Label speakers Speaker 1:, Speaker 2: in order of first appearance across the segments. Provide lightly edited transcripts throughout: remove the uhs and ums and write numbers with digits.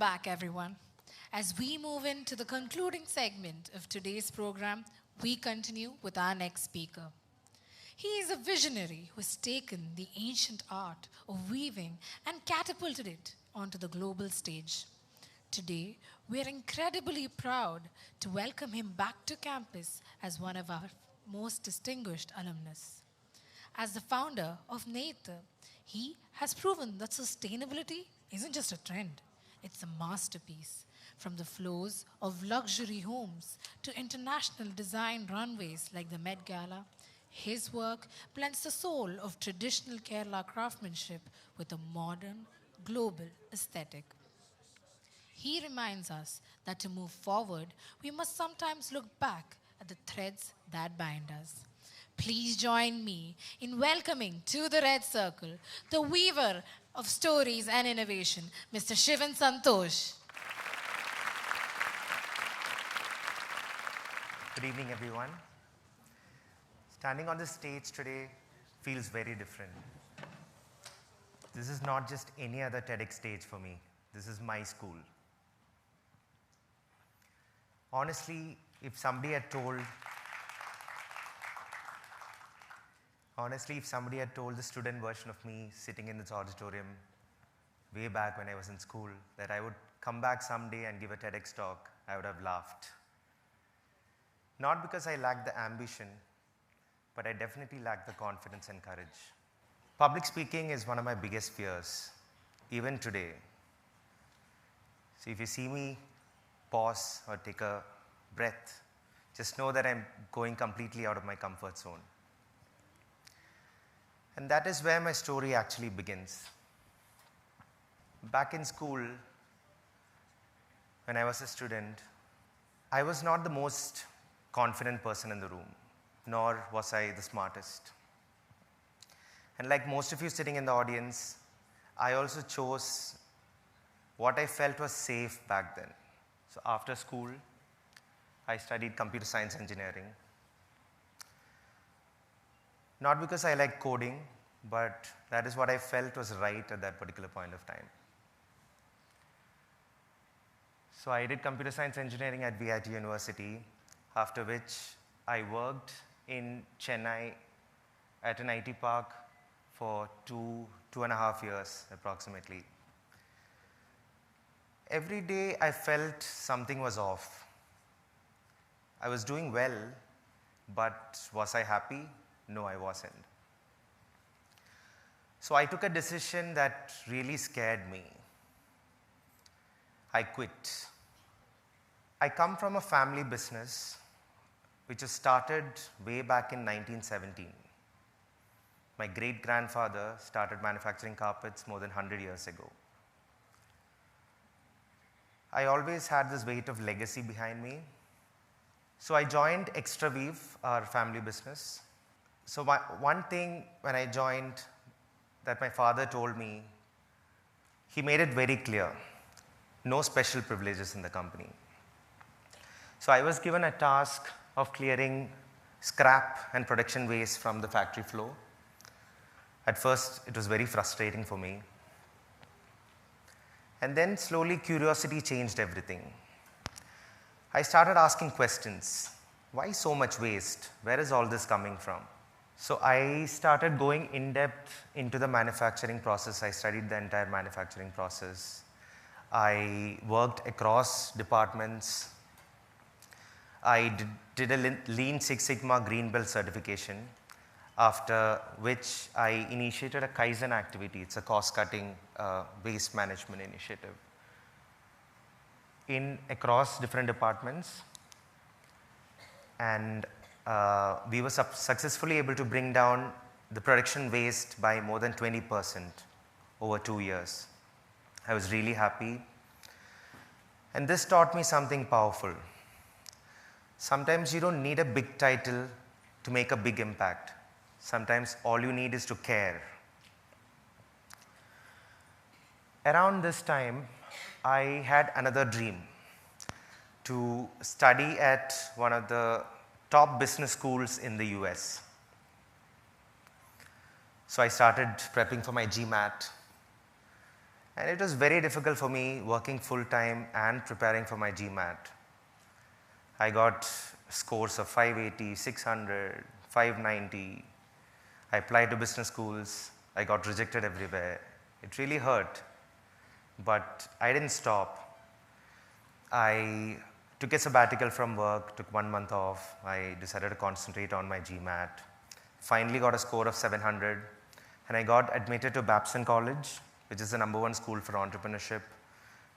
Speaker 1: back, everyone. As we move into the concluding segment of today's program, we continue with our next speaker. He is a visionary who has taken the ancient art of weaving and catapulted it onto the global stage. Today, we are incredibly proud to welcome him back to campus as one of our most distinguished alumnus. As the founder of Nether, he has proven that sustainability isn't just a trend, it's a masterpiece. From the floors of luxury homes to international design runways like the Met Gala, his work blends the soul of traditional Kerala craftsmanship with a modern, global aesthetic. He reminds us that to move forward, we must sometimes look back at the threads that bind us. Please join me in welcoming to the Red Circle the weaver of stories and innovation, Mr. Shivan Santosh.
Speaker 2: Good evening, everyone. Standing on this stage today feels very different. This is not just any other TEDx stage for me. This is my school. Honestly, if somebody had told the student version of me sitting in this auditorium way back when I was in school that I would come back someday and give a TEDx talk, I would have laughed. Not because I lacked the ambition, but I definitely lacked the confidence and courage. Public speaking is one of my biggest fears, even today. So if you see me pause or take a breath, just know that I'm going completely out of my comfort zone. And that is where my story actually begins. Back in school, when I was a student, I was not the most confident person in the room, nor was I the smartest. And like most of you sitting in the audience, I also chose what I felt was safe back then. So after school, I studied computer science engineering. Not because I liked coding, but that is what I felt was right at that particular point of time. So I did computer science engineering at VIT University, after which I worked in Chennai at an IT park for two and a half years approximately. Every day I felt something was off. I was doing well, but was I happy? No, I wasn't. So I took a decision that really scared me. I quit. I come from a family business which was started way back in 1917. My great-grandfather started manufacturing carpets more than 100 years ago. I always had this weight of legacy behind me. So I joined Extraweave, our family business. So one thing when I joined that my father told me, he made it very clear, no special privileges in the company. So I was given a task of clearing scrap and production waste from the factory floor. At first, it was very frustrating for me. And then slowly curiosity changed everything. I started asking questions. Why so much waste? Where is all this coming from? So I started going in depth into the manufacturing process. I studied the entire manufacturing process. I worked across departments. I did a Lean Six Sigma Green Belt certification, after which I initiated a Kaizen activity. It's a cost-cutting waste management initiative across different departments. And we were successfully able to bring down the production waste by more than 20% over 2 years. I was really happy. And this taught me something powerful. Sometimes you don't need a big title to make a big impact. Sometimes all you need is to care. Around this time, I had another dream to study at one of the top business schools in the US. So I started prepping for my GMAT. And it was very difficult for me working full-time and preparing for my GMAT. I got scores of 580, 600, 590. I applied to business schools. I got rejected everywhere. It really hurt, but I didn't stop. I took a sabbatical from work, took 1 month off. I decided to concentrate on my GMAT. Finally got a score of 700, and I got admitted to Babson College, which is the #1 school for entrepreneurship,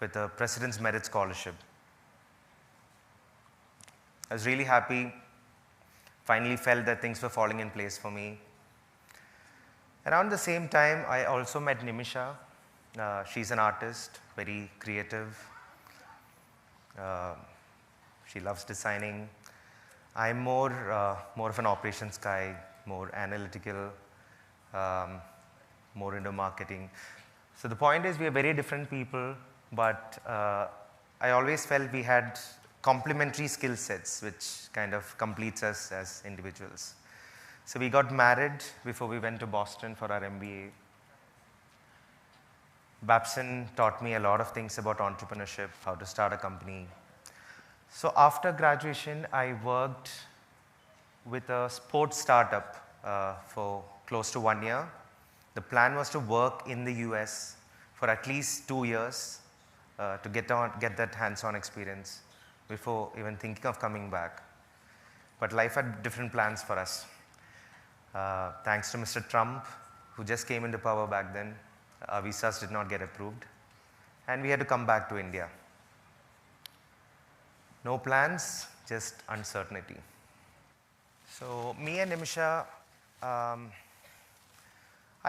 Speaker 2: with a President's Merit Scholarship. I was really happy, finally felt that things were falling in place for me. Around the same time, I also met Nimisha. She's an artist, very creative. She loves designing. I'm more of an operations guy, more analytical, more into marketing. So the point is, we are very different people, but I always felt we had complementary skill sets, which kind of completes us as individuals. So we got married before we went to Boston for our MBA. Babson taught me a lot of things about entrepreneurship, how to start a company. So after graduation, I worked with a sports startup for close to 1 year. The plan was to work in the US for at least 2 years to get that hands-on experience before even thinking of coming back. But life had different plans for us. Thanks to Mr. Trump, who just came into power back then, our visas did not get approved, and we had to come back to India. No plans, just uncertainty. So me and Nimisha, I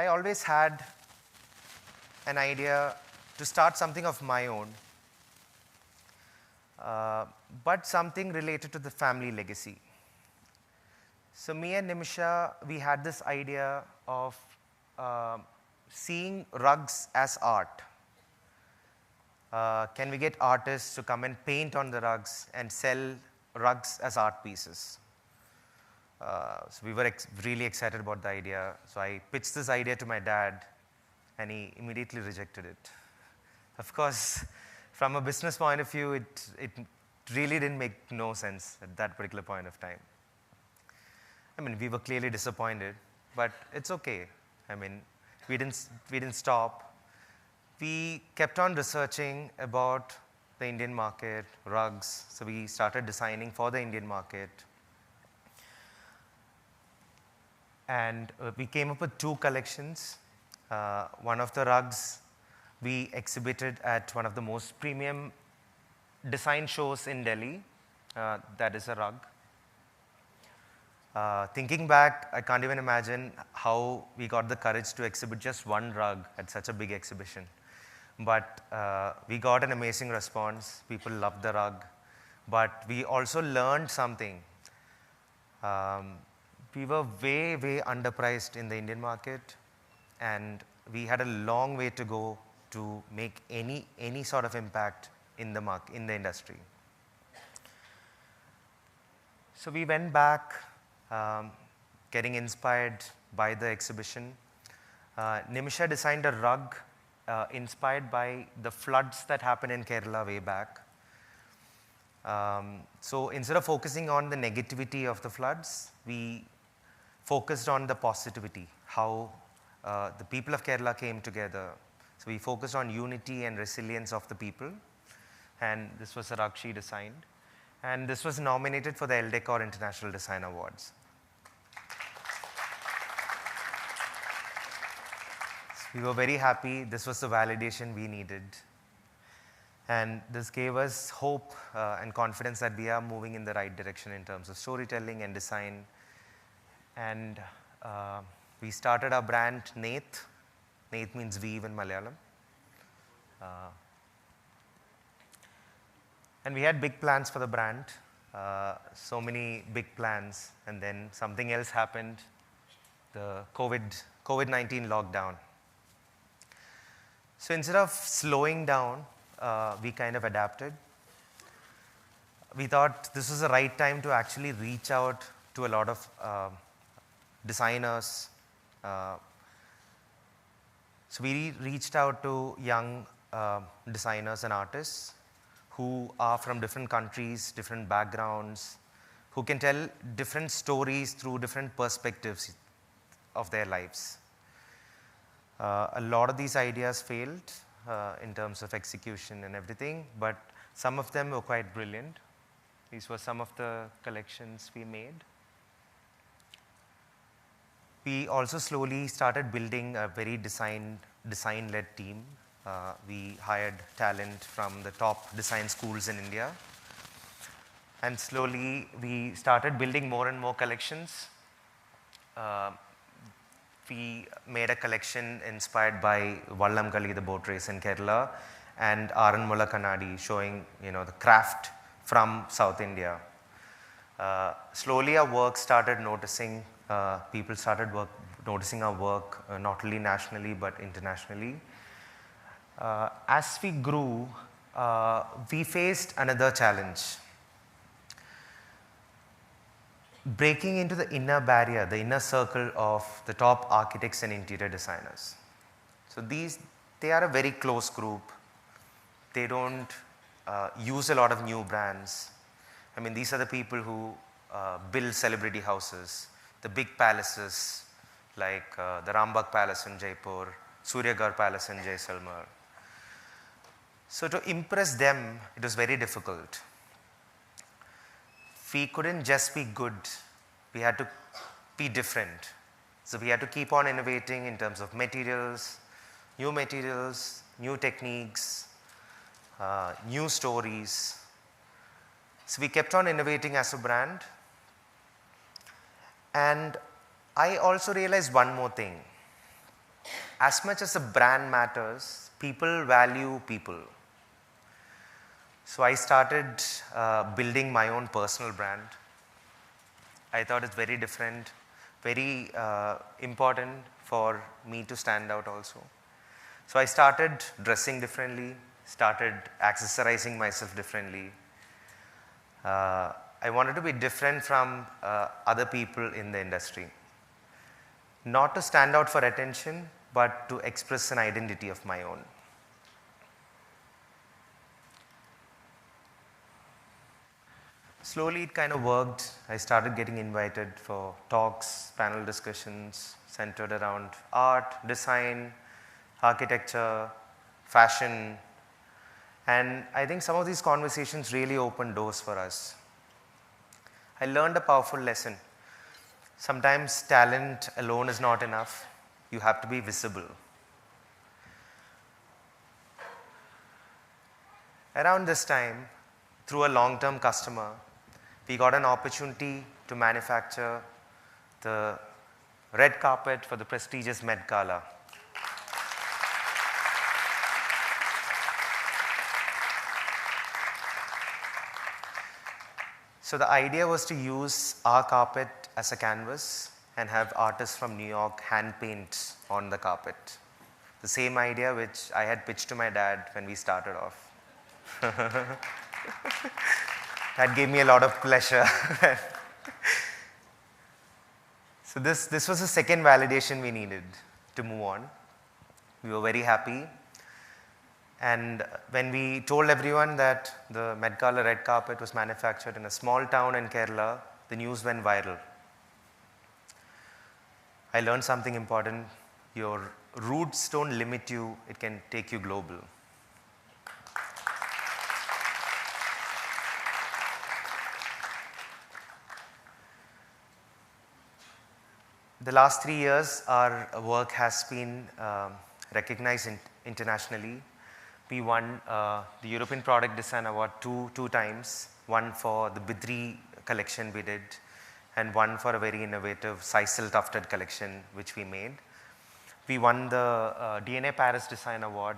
Speaker 2: always had an idea to start something of my own, but something related to the family legacy. So me and Nimisha, we had this idea of seeing rugs as art. Can we get artists to come and paint on the rugs and sell rugs as art pieces? So we were really excited about the idea. So I pitched this idea to my dad, and he immediately rejected it. Of course, from a business point of view, it really didn't make no sense at that particular point of time. I mean, we were clearly disappointed, but it's okay. I mean, we didn't stop. We kept on researching about the Indian market, rugs. So we started designing for the Indian market. And we came up with 2 collections. One of the rugs we exhibited at one of the most premium design shows in Delhi. That is a rug. Thinking back, I can't even imagine how we got the courage to exhibit just one rug at such a big exhibition. But we got an amazing response. People loved the rug. But we also learned something. We were way, way underpriced in the Indian market, and we had a long way to go to make any sort of impact in the industry. So we went back, getting inspired by the exhibition. Nimisha designed a rug inspired by the floods that happened in Kerala way back. So instead of focusing on the negativity of the floods, we focused on the positivity, how the people of Kerala came together. So we focused on unity and resilience of the people, and this was a rug she designed. And this was nominated for the Elle Decor International Design Awards. We were very happy. This was the validation we needed. And this gave us hope and confidence that we are moving in the right direction in terms of storytelling and design. And we started our brand, Nath. Nath means weave in Malayalam. And we had big plans for the brand, so many big plans. And then something else happened, the COVID-19 lockdown. So instead of slowing down, we kind of adapted. We thought this was the right time to actually reach out to a lot of designers. So we reached out to young designers and artists who are from different countries, different backgrounds, who can tell different stories through different perspectives of their lives. A lot of these ideas failed in terms of execution and everything, but some of them were quite brilliant. These were some of the collections we made. We also slowly started building a very design-led team. We hired talent from the top design schools in India. And slowly we started building more and more collections. We made a collection inspired by Vallamkali, the boat race in Kerala, and Aranmula Kannadi, showing the craft from South India. Slowly our work started noticing, people started noticing our work not only nationally but internationally. As we grew, we faced another challenge. Breaking into the inner barrier, the inner circle of the top architects and interior designers. So they are a very close group. They don't use a lot of new brands. I mean, these are the people who build celebrity houses, the big palaces like the Rambagh Palace in Jaipur, Suryagarh Palace in Jaisalmer. So to impress them, it was very difficult. We couldn't just be good, we had to be different. So we had to keep on innovating in terms of materials, new techniques, new stories. So we kept on innovating as a brand. And I also realized one more thing. As much as a brand matters, people value people. So I started building my own personal brand. I thought it's very different, very important for me to stand out also. So I started dressing differently, started accessorizing myself differently. I wanted to be different from other people in the industry. Not to stand out for attention, but to express an identity of my own. Slowly it kind of worked. I started getting invited for talks, panel discussions centered around art, design, architecture, fashion. And I think some of these conversations really opened doors for us. I learned a powerful lesson. Sometimes talent alone is not enough. You have to be visible. Around this time, through a long-term customer, we got an opportunity to manufacture the red carpet for the prestigious Met Gala. So the idea was to use our carpet as a canvas and have artists from New York hand paint on the carpet. The same idea which I had pitched to my dad when we started off. That gave me a lot of pleasure. So this was the second validation we needed to move on. We were very happy. And when we told everyone that the Met Gala red carpet was manufactured in a small town in Kerala, the news went viral. I learned something important. Your roots don't limit you, it can take you global. The last 3 years, our work has been recognized internationally. We won the European Product Design Award two times, one for the Bidri collection we did, and one for a very innovative Sisal tufted collection which we made. We won the DNA Paris Design Award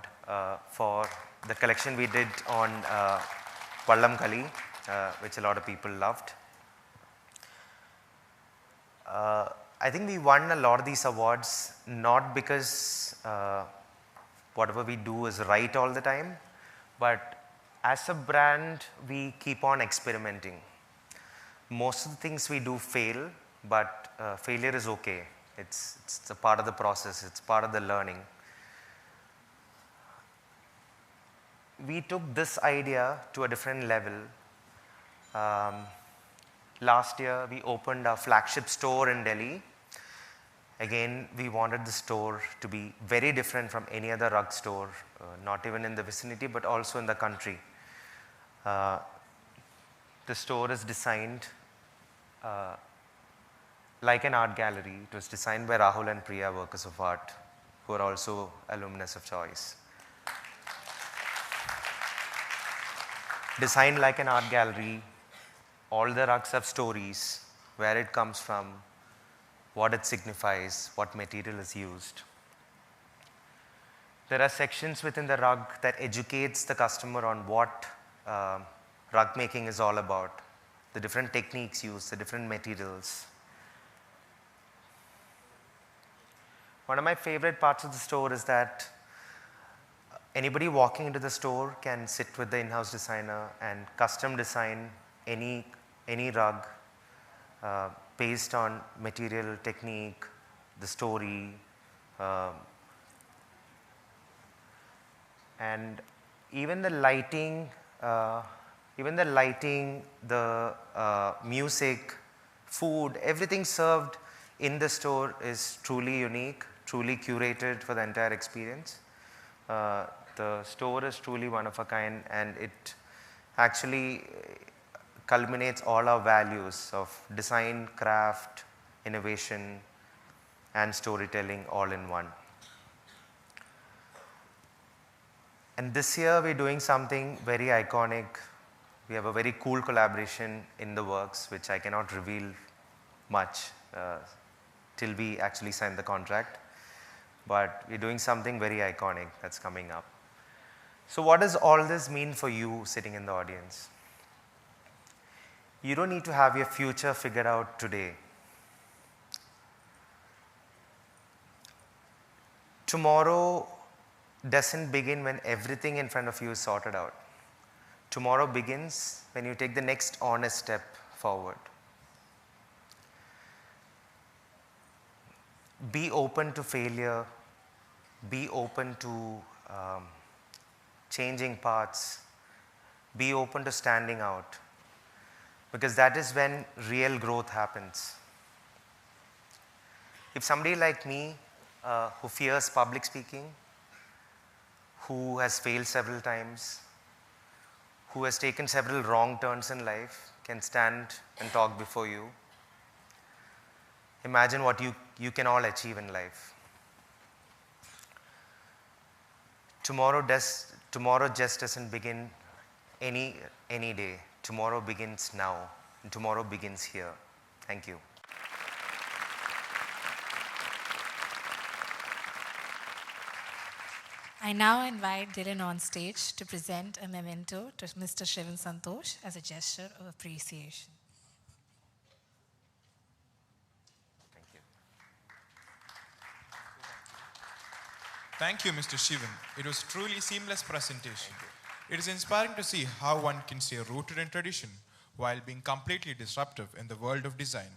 Speaker 2: for the collection we did on Vallamkali, which a lot of people loved. I think we won a lot of these awards not because whatever we do is right all the time, but as a brand, we keep on experimenting. Most of the things we do fail, but failure is okay. It's a part of the process, it's part of the learning. we took this idea to a different level. Last year, we opened our flagship store in Delhi. Again, we wanted the store to be very different from any other rug store, not even in the vicinity, but also in the country. The store is designed like an art gallery. It was designed by Rahul and Priya, workers of art, who are also alumnus of choice. Designed like an art gallery, all the rugs have stories, where it comes from, what it signifies, what material is used. There are sections within the rug that educates the customer on what rug making is all about, the different techniques used, the different materials. One of my favorite parts of the store is that anybody walking into the store can sit with the in-house designer and custom design any rug based on material, technique, the story, and even the lighting, the music, food, everything served in the store is truly unique, truly curated for the entire experience. The store is truly one of a kind, and it actually culminates all our values of design, craft, innovation, and storytelling all in one. And this year we're doing something very iconic. We have a very cool collaboration in the works, which I cannot reveal much till we actually sign the contract. But we're doing something very iconic that's coming up. So what does all this mean for you sitting in the audience? You don't need to have your future figured out today. Tomorrow doesn't begin when everything in front of you is sorted out. Tomorrow begins when you take the next honest step forward. Be open to failure. Be open to changing paths. Be open to standing out. Because that is when real growth happens. If somebody like me, who fears public speaking, who has failed several times, who has taken several wrong turns in life, can stand and talk before you, imagine what you can all achieve in life. Tomorrow just doesn't begin any day. Tomorrow begins now, and tomorrow begins here. Thank you.
Speaker 1: I now invite Dylan on stage to present a memento to Mr. Shivan Santosh as a gesture of appreciation.
Speaker 2: Thank you.
Speaker 3: Thank you, Mr. Shivan. It was truly seamless presentation. It is inspiring to see how one can stay rooted in tradition while being completely disruptive in the world of design.